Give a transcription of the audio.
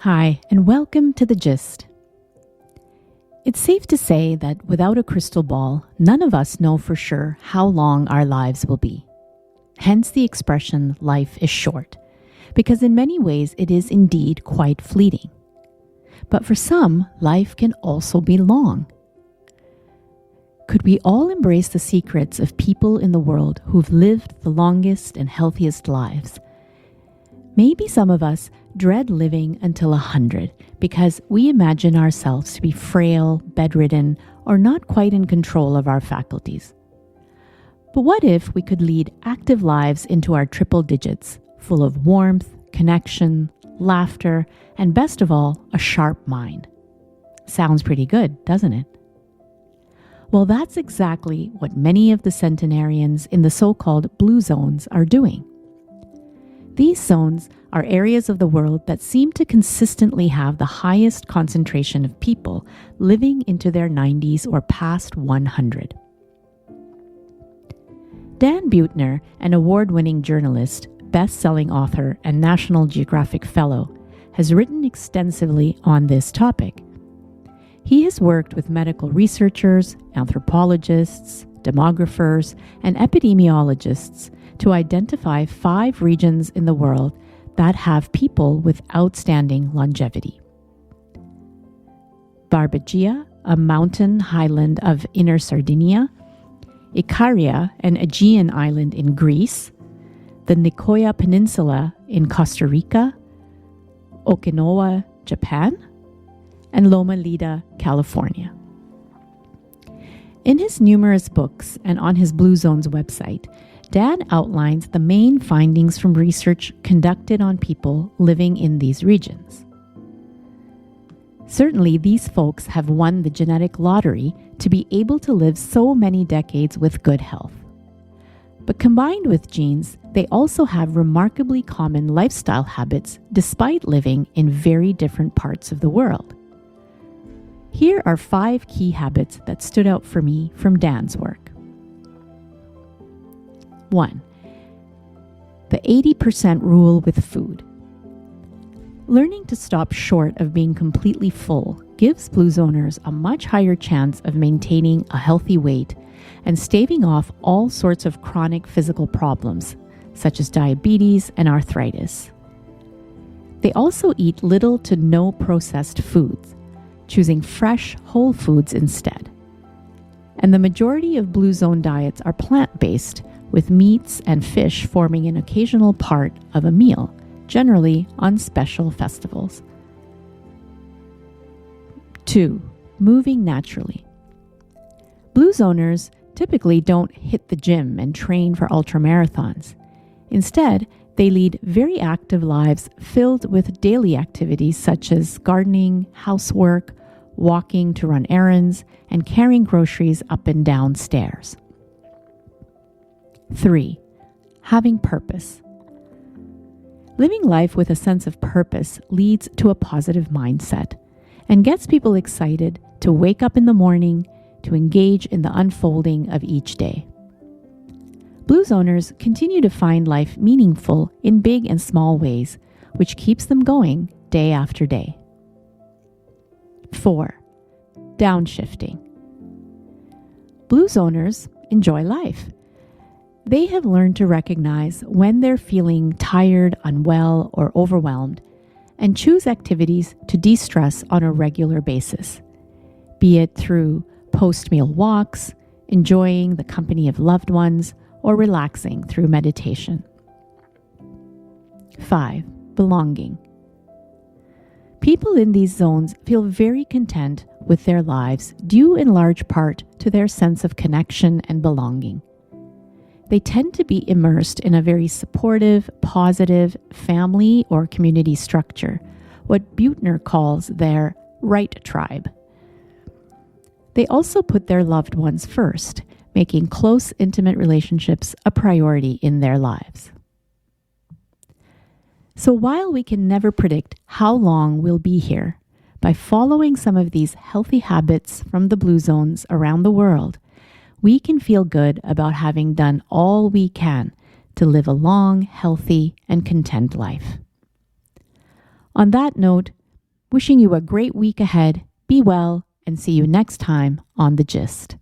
Hi, and welcome to The Gist. It's safe to say that without a crystal ball, none of us know for sure how long our lives will be. Hence the expression, life is short, because in many ways it is indeed quite fleeting. But for some, life can also be long. Could we all embrace the secrets of people in the world who've lived the longest and healthiest lives? Maybe some of us dread living until 100 because we imagine ourselves to be frail, bedridden, or not quite in control of our faculties. But what if we could lead active lives into our triple digits, full of warmth, connection, laughter, and best of all, a sharp mind? Sounds pretty good, doesn't it? Well, that's exactly what many of the centenarians in the so-called blue zones are doing. These zones are areas of the world that seem to consistently have the highest concentration of people living into their 90s or past 100. Dan Buettner, an award-winning journalist, best-selling author, and National Geographic Fellow, has written extensively on this topic. He has worked with medical researchers, anthropologists, demographers, and epidemiologists to identify 5 regions in the world that have people with outstanding longevity. Barbagia, a mountain highland of Inner Sardinia, Ikaria, an Aegean island in Greece, the Nicoya Peninsula in Costa Rica, Okinawa, Japan, and Loma Linda, California. In his numerous books and on his Blue Zones website, Dan outlines the main findings from research conducted on people living in these regions. Certainly, these folks have won the genetic lottery to be able to live so many decades with good health. But combined with genes, they also have remarkably common lifestyle habits despite living in very different parts of the world. Here are 5 key habits that stood out for me from Dan's work. 1. The 80% rule with food. Learning to stop short of being completely full gives Blue Zoners a much higher chance of maintaining a healthy weight and staving off all sorts of chronic physical problems, such as diabetes and arthritis. They also eat little to no processed foods, choosing fresh, whole foods instead. And the majority of Blue Zone diets are plant-based, with meats and fish forming an occasional part of a meal, generally on special festivals. 2. Moving naturally. Blue Zoners typically don't hit the gym and train for ultramarathons. Instead, they lead very active lives filled with daily activities such as gardening, housework, walking to run errands, and carrying groceries up and down stairs. 3. Having purpose. Living life with a sense of purpose leads to a positive mindset and gets people excited to wake up in the morning, to engage in the unfolding of each day. Blue Zoners continue to find life meaningful in big and small ways, which keeps them going day after day. 4. Downshifting. Blue Zoners enjoy life. They have learned to recognize when they're feeling tired, unwell, or overwhelmed, and choose activities to de-stress on a regular basis, be it through post-meal walks, enjoying the company of loved ones, or relaxing through meditation. 5. Belonging. People in these zones feel very content with their lives due in large part to their sense of connection and belonging. They tend to be immersed in a very supportive, positive family or community structure, what Buettner calls their right tribe. They also put their loved ones first, making close, intimate relationships a priority in their lives. So while we can never predict how long we'll be here, by following some of these healthy habits from the Blue Zones around the world, we can feel good about having done all we can to live a long, healthy, and content life. On that note, Wishing you a great week ahead. Be well and see you next time on The Gist.